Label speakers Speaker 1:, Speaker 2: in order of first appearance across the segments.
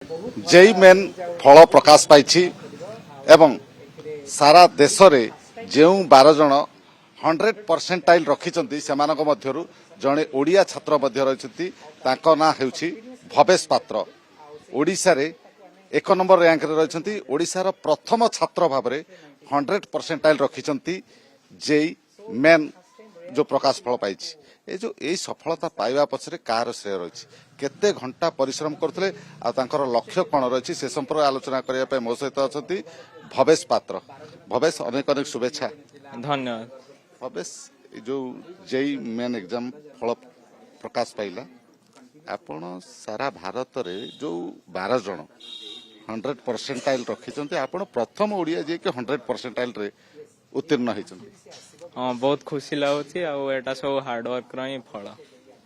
Speaker 1: JEE main फल प्रकाश पाई एवं सारा देश रे जो 12 जन 100% रखिंट से जड़े ओडिया छात्र रही ना हेउछि भवेश पात्र ओडिशा रे 1 नंबर रैंक रे रही ओडिशार प्रथम छात्र भाव में 100% रखिंट जेई मेन जो प्रकाश फल पाई ये जो यही सफलता पाइबा पछरे कार श्रेय रही केते घंटा परिश्रम करते लक्ष्य कौन रही से संपर्क आलोचना करने मो सहित अच्छा भवेश पात्र भवेश अनेक अनेक शुभेच्छा
Speaker 2: धन्यवाद।
Speaker 1: भवेश जो जेई मेन एग्जाम फल प्रकाश पाइला आपण सारा भारत रे जो 12 जन 100% रखिंट आपण प्रथम ओडिया जे कि 100% रे उत्तीर्ण होइछन।
Speaker 2: हाँ बहुत खुशी लगुच आटा सब हार्डवर्क फल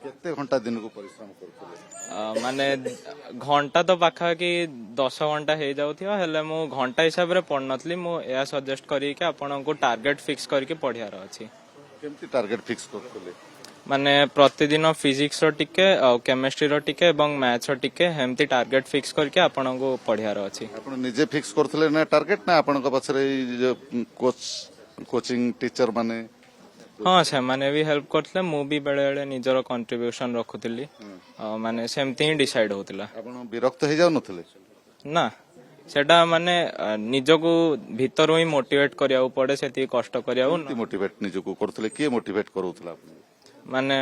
Speaker 1: केते घंटा दिन को परिश्रम करते
Speaker 2: माने घंटा तो पाखापाखि 10 घंटा हो जाऊथिबा हेले मु घंटा हिसाब रे पढ़ नथली मु या सजेस्ट करी कि आपन को टारगेट फिक्स करके पढ़ियार अछि।
Speaker 1: केमती टारगेट फिक्स करथले
Speaker 2: माने प्रतिदिन फिजिक्स रो टिके केमिस्ट्री रो टिके एवं मैथ्स रो टिके हेमती टारगेट फिक्स करके आपन को पढ़ियार अछि।
Speaker 1: आपण निजे फिक्स करथले ना टारगेट ना आपन को पछरे जो कोचिंग टीचर माने
Speaker 2: हाँ से माने भी हेल्प करथले मु भी बेले बेले निजरो कंट्रीब्यूशन रखुतली माने सेमती ही डिसाइड होतला।
Speaker 1: आपण विरक्त हे जाउ नथले
Speaker 2: ना सेटा माने निजको भीतर ही मोटिवेट करिया पड़े सेती कष्ट करिया
Speaker 1: मोटिवेट निजको करथले के मोटिवेट करउथला आपण
Speaker 2: माने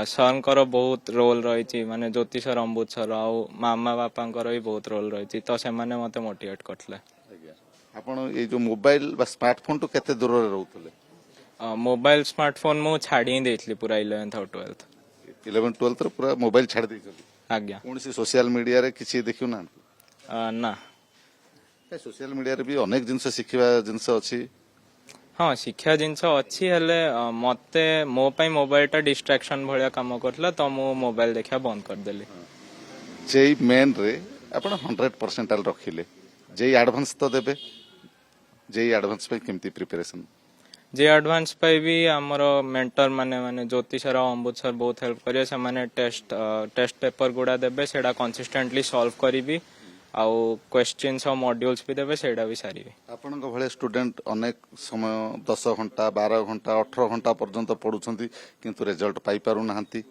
Speaker 2: सरकर बहुत रोल रही माने ज्योति सर अम्बुज सर आउ मामा बापांकर भी बहुत रोल रही तो से माने मते मोटिवेट करथले।
Speaker 1: आपण ए जो मोबाइल बा स्मार्टफोन तो केते दूर रे रहउथले
Speaker 2: मोबाइल स्मार्टफोन मु छाड़ी देथली पूरा 11th और
Speaker 1: 12th रे पूरा मोबाइल छाड़ देछली
Speaker 2: आज्ञा
Speaker 1: कोन सी सोशल मीडिया रे किछि देखियो ना
Speaker 2: ना
Speaker 1: सोशल मीडिया रे भी अनेक जिंस सिखिबा जिंस अछि।
Speaker 2: हाँ शिक्षा जिनस अच्छी हेले मते मो पई मोबाइल टा डिस्ट्रैक्शन भलिया काम करथला तो मु मोबाइल देखा बंद कर देली।
Speaker 1: जेई मेन रे आपण 100% रखिले जेई एडवांस तो देबे जेई एडवांस पे केमती प्रिपरेशन
Speaker 2: जे एडवांस पे भी हमर मेंटर माने माने ज्योति सर अम्बुज सर बहुत हेल्प करिए से माने टेस्ट पेपर गुडा देबे सेडा कंसिस्टेंटली सॉल्व करिवि आउ क्वेश्चंस और मॉड्यूल्स भी देबे सेडा भी सारी
Speaker 1: आपण को भले स्टूडेंट अनेक समय 10 घंटा 12 घंटा 18 घंटा पर्यंत पढुछंती किंतु रिजल्ट पाई पारु नाहंती।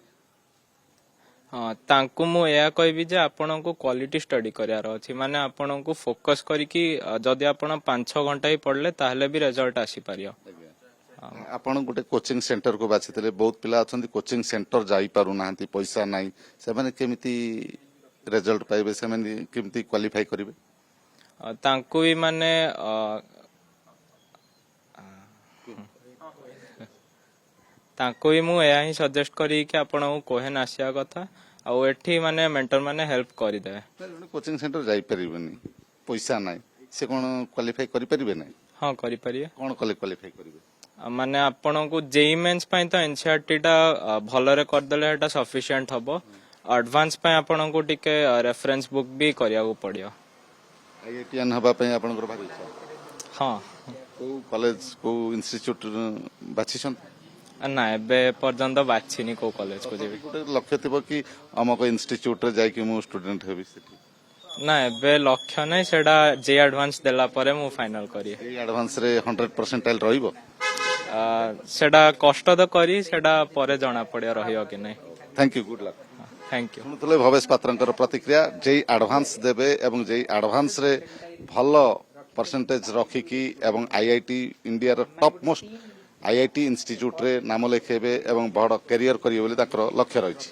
Speaker 2: हाँ तांकु मु या कहबी जे आपण को क्वालिटी स्टडी करियार अछि माने आपण को फोकस करी कि जदी आपण 5-6 घंटा ही पढ़ले ताहले भी रिजल्ट आसी पारियो।
Speaker 1: आपण गोटे कोचिंग सेंटर को बाछितले बहुत पिला अछंती कोचिंग सेंटर जाई पारु नाहंती पैसा नाही से माने केमिति रिजल्ट पाइबे से माने केमिति क्वालिफाई करिवे
Speaker 2: तांकु भी माने तांकु भी मु या ही सजेस्ट करी कि आपण को कोहेन आसिया कथा आ एठी माने मेंटर माने हेल्प करि दे
Speaker 1: कोचिंग सेंटर जाई परिबेनी पैसा नाही से कोन क्वालिफाई करि परिबे नाही।
Speaker 2: हां करि परिबे
Speaker 1: कोन क्वालिफाई करिवे
Speaker 2: माने आपण को जेई मेंस पई तो एनसीईआरटी टा भलो रे कर देले एटा सफिशिएंट हबो एडवांस पई आपण को टिके रेफरेंस बुक भी करिया को पड़ियो
Speaker 1: आईआईटीएन हबा पई आपण को भारी इच्छा।
Speaker 2: हां
Speaker 1: को कॉलेज को इंस्टीट्यूट बाछिसन
Speaker 2: ना एबे पर्यंत बाछिनी को कॉलेज को जेबी
Speaker 1: गोटे लक्ष्य थिबो कि अमक इंस्टीट्यूट रे जाय कि मु स्टूडेंट हेबी सेठी
Speaker 2: ना एबे लक्ष्य नै सेडा जे एडवांस देला परे मु फाइनल करी
Speaker 1: ए एडवांस रे 100% रहिबो
Speaker 2: सेडा कष्ट तो करी सेडा परे जाना पड़िया रहियो कि नै।
Speaker 1: Thank you good luck
Speaker 2: thank you.
Speaker 1: सुनुतले भवेश पात्रंकर प्रतिक्रिया जेई एडवांस देबे एवं जेई एडवांस रे भलो परसेंटेज रखिकी एवं आईआईटी इंडिया रो टॉप मोस्ट आईआईटी इंस्टीट्यूट रे नाम लेखेबे एवं बड़ करियर करियो बोली ताकर लक्ष्य रहिछि।